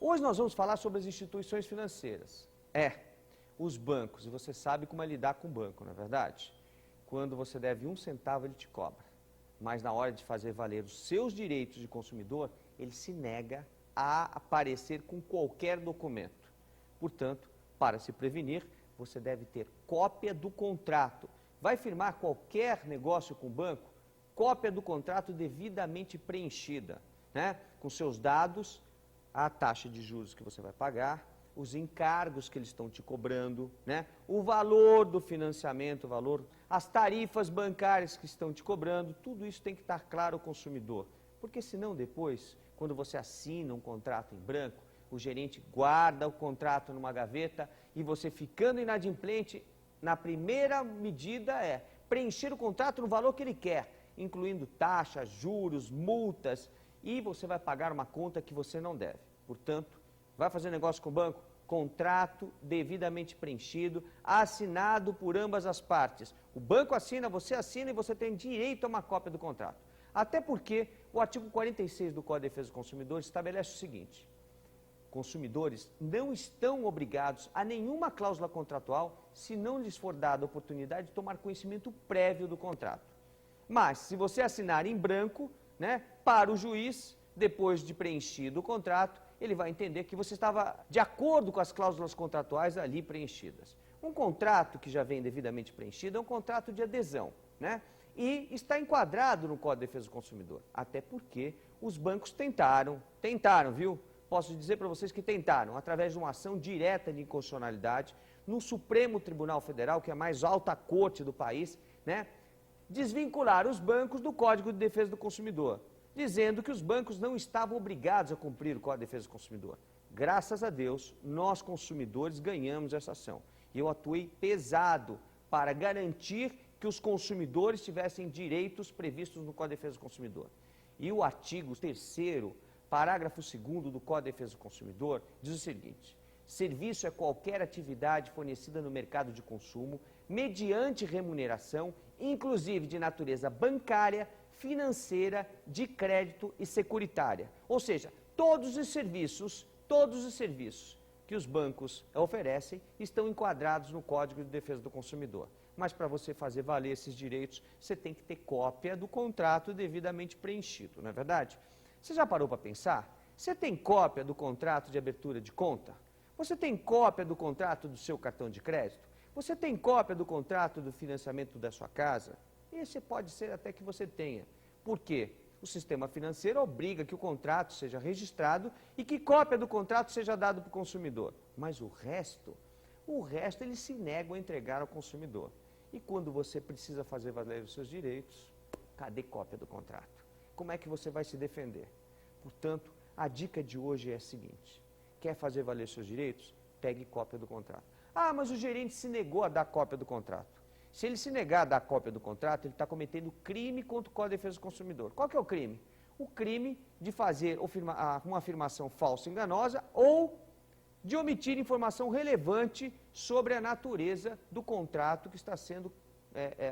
Hoje nós vamos falar sobre as instituições financeiras. Os bancos, e você sabe como é lidar com o banco, não é verdade? Quando você deve 1 centavo, ele te cobra. Mas na hora de fazer valer os seus direitos de consumidor, ele se nega a aparecer com qualquer documento. Portanto, para se prevenir, você deve ter cópia do contrato. Vai firmar qualquer negócio com o banco? Cópia do contrato devidamente preenchida, né? Com seus dados, a taxa de juros que você vai pagar, os encargos que eles estão te cobrando, né? O valor do financiamento, as tarifas bancárias que estão te cobrando, tudo isso tem que estar claro ao consumidor. Porque senão depois, quando você assina um contrato em branco, o gerente guarda o contrato numa gaveta e você ficando inadimplente, na primeira medida é preencher o contrato no valor que ele quer, incluindo taxas, juros, multas, e você vai pagar uma conta que você não deve. Portanto, vai fazer negócio com o banco? Contrato devidamente preenchido, assinado por ambas as partes. O banco assina e você tem direito a uma cópia do contrato. Até porque o artigo 46 do Código de Defesa do Consumidor estabelece o seguinte: consumidores não estão obrigados a nenhuma cláusula contratual se não lhes for dada a oportunidade de tomar conhecimento prévio do contrato. Mas, se você assinar em branco, né, para o juiz, depois de preenchido o contrato, ele vai entender que você estava de acordo com as cláusulas contratuais ali preenchidas. Um contrato que já vem devidamente preenchido é um contrato de adesão, né? E está enquadrado no Código de Defesa do Consumidor. Até porque os bancos tentaram, viu? Posso dizer para vocês que tentaram, através de uma ação direta de inconstitucionalidade, no Supremo Tribunal Federal, que é a mais alta corte do país, né? Desvincular os bancos do Código de Defesa do Consumidor, dizendo que os bancos não estavam obrigados a cumprir o Código de Defesa do Consumidor. Graças a Deus, nós consumidores ganhamos essa ação. E eu atuei pesado para garantir que os consumidores tivessem direitos previstos no Código de Defesa do Consumidor. E o artigo 3º, parágrafo 2º do Código de Defesa do Consumidor, diz o seguinte: serviço é qualquer atividade fornecida no mercado de consumo, mediante remuneração, inclusive de natureza bancária, financeira, de crédito e securitária. Ou seja, todos os serviços que os bancos oferecem estão enquadrados no Código de Defesa do Consumidor. Mas para você fazer valer esses direitos, você tem que ter cópia do contrato devidamente preenchido, não é verdade? Você já parou para pensar? Você tem cópia do contrato de abertura de conta? Você tem cópia do contrato do seu cartão de crédito? Você tem cópia do contrato do financiamento da sua casa? Esse pode ser até que você tenha. Por quê? O sistema financeiro obriga que o contrato seja registrado e que cópia do contrato seja dado para o consumidor. Mas o resto eles se negam a entregar ao consumidor. E quando você precisa fazer valer os seus direitos, cadê cópia do contrato? Como é que você vai se defender? Portanto, a dica de hoje é a seguinte: quer fazer valer os seus direitos? Pegue cópia do contrato. Ah, mas o gerente se negou a dar cópia do contrato. Se ele se negar a dar cópia do contrato, ele está cometendo crime contra o Código de Defesa do Consumidor. Qual que é o crime? O crime de fazer uma afirmação falsa e enganosa ou de omitir informação relevante sobre a natureza do contrato que está sendo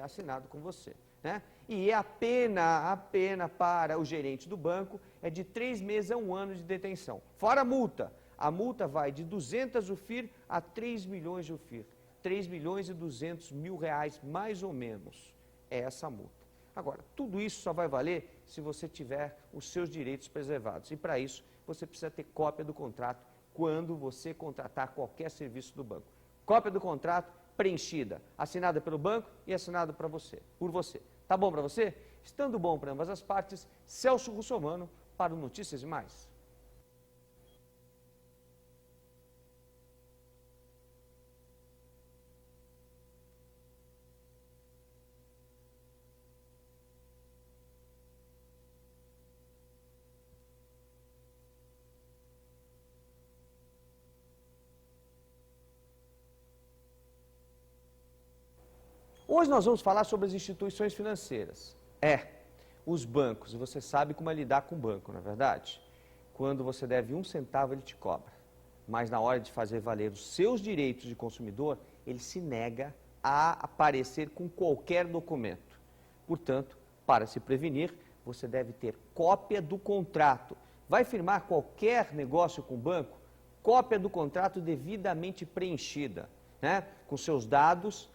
assinado com você, né? E a pena para o gerente do banco é de 3 meses a 1 ano de detenção. Fora a multa. A multa vai de 200 UFIR a 3 milhões de UFIR. 3 milhões e 200 mil reais, mais ou menos, é essa multa. Agora, tudo isso só vai valer se você tiver os seus direitos preservados. E para isso, você precisa ter cópia do contrato quando você contratar qualquer serviço do banco. Cópia do contrato preenchida, assinada pelo banco e assinada por você. Tá bom para você? Estando bom para ambas as partes, Celso Russomano para o Notícias e Mais. Hoje nós vamos falar sobre as instituições financeiras. Os bancos, e você sabe como é lidar com o banco, não é verdade? Quando você deve 1 centavo, ele te cobra. Mas na hora de fazer valer os seus direitos de consumidor, ele se nega a aparecer com qualquer documento. Portanto, para se prevenir, você deve ter cópia do contrato. Vai firmar qualquer negócio com o banco? cópia do contrato devidamente preenchida, né? Com seus dados,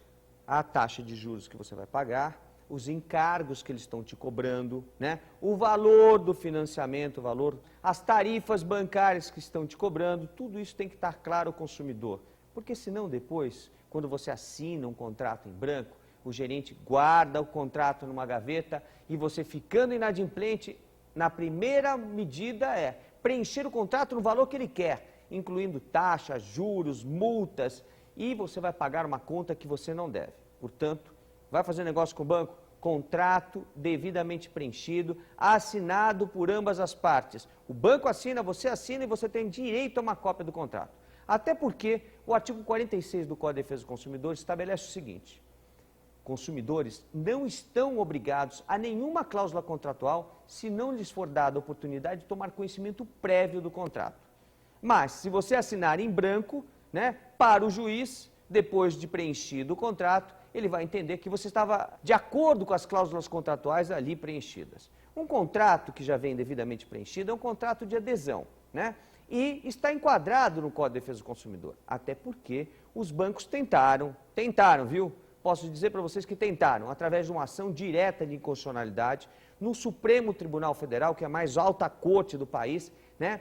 a taxa de juros que você vai pagar, os encargos que eles estão te cobrando, né? O valor do financiamento, o valor, as tarifas bancárias que estão te cobrando, tudo isso tem que estar claro ao consumidor. Porque senão depois, quando você assina um contrato em branco, o gerente guarda o contrato numa gaveta e você ficando inadimplente, na primeira medida é preencher o contrato no valor que ele quer, incluindo taxas, juros, multas, e você vai pagar uma conta que você não deve. Portanto, vai fazer negócio com o banco? Contrato devidamente preenchido, assinado por ambas as partes. O banco assina e você tem direito a uma cópia do contrato. Até porque o artigo 46 do Código de Defesa do Consumidor estabelece o seguinte: consumidores não estão obrigados a nenhuma cláusula contratual se não lhes for dada a oportunidade de tomar conhecimento prévio do contrato. Mas, se você assinar em branco, né, para o juiz, depois de preenchido o contrato, ele vai entender que você estava de acordo com as cláusulas contratuais ali preenchidas. Um contrato que já vem devidamente preenchido é um contrato de adesão, né? E está enquadrado no Código de Defesa do Consumidor. Até porque os bancos tentaram, viu? Posso dizer para vocês que tentaram, através de uma ação direta de inconstitucionalidade, no Supremo Tribunal Federal, que é a mais alta corte do país, né?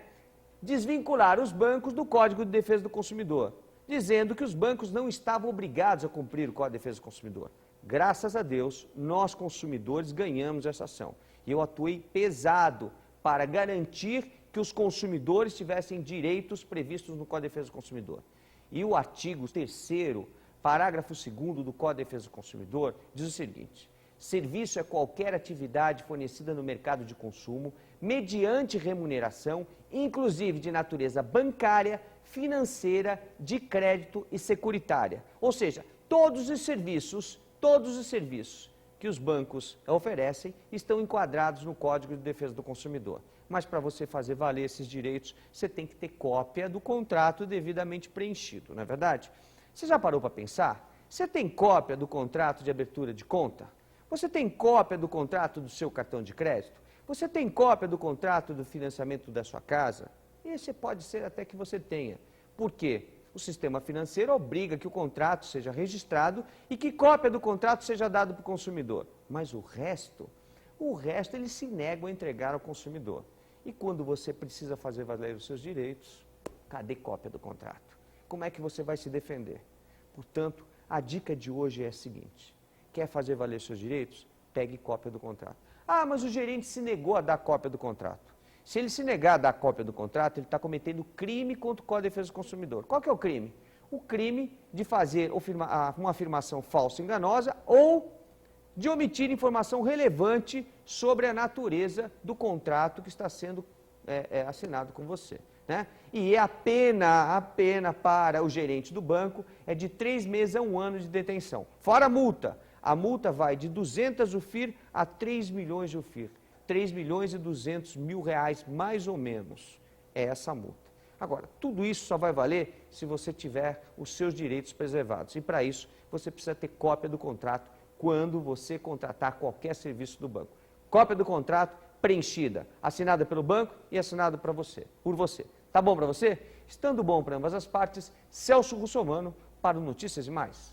Desvincular os bancos do Código de Defesa do Consumidor, dizendo que os bancos não estavam obrigados a cumprir o Código de Defesa do Consumidor. Graças a Deus, nós consumidores ganhamos essa ação. E eu atuei pesado para garantir que os consumidores tivessem direitos previstos no Código de Defesa do Consumidor. E o artigo 3º, parágrafo 2º do Código de Defesa do Consumidor, diz o seguinte: serviço é qualquer atividade fornecida no mercado de consumo, mediante remuneração, inclusive de natureza bancária, financeira, de crédito e securitária. Ou seja, todos os serviços que os bancos oferecem estão enquadrados no Código de Defesa do Consumidor. Mas para você fazer valer esses direitos, você tem que ter cópia do contrato devidamente preenchido, não é verdade? Você já parou para pensar? Você tem cópia do contrato de abertura de conta? Você tem cópia do contrato do seu cartão de crédito? Você tem cópia do contrato do financiamento da sua casa? Esse pode ser até que você tenha. Por quê? O sistema financeiro obriga que o contrato seja registrado e que cópia do contrato seja dado para o consumidor. Mas o resto eles se negam a entregar ao consumidor. E quando você precisa fazer valer os seus direitos, cadê cópia do contrato? Como é que você vai se defender? Portanto, a dica de hoje é a seguinte: quer fazer valer seus direitos? Pegue cópia do contrato. Ah, mas o gerente se negou a dar cópia do contrato. Se ele se negar a dar cópia do contrato, ele está cometendo crime contra o Código de Defesa do Consumidor. Qual que é o crime? O crime de fazer uma afirmação falsa e enganosa ou de omitir informação relevante sobre a natureza do contrato que está sendo assinado com você, né? E a pena para o gerente do banco é de 3 meses a 1 ano de detenção. Fora a multa. A multa vai de 200 UFIR a 3 milhões de UFIR. 3 milhões e 200 mil reais, mais ou menos, é essa multa. Agora, tudo isso só vai valer se você tiver os seus direitos preservados. E para isso, você precisa ter cópia do contrato quando você contratar qualquer serviço do banco. Cópia do contrato preenchida, assinada pelo banco e assinada por você. Tá bom para você? Estando bom para ambas as partes, Celso Russomano para o Notícias e Mais.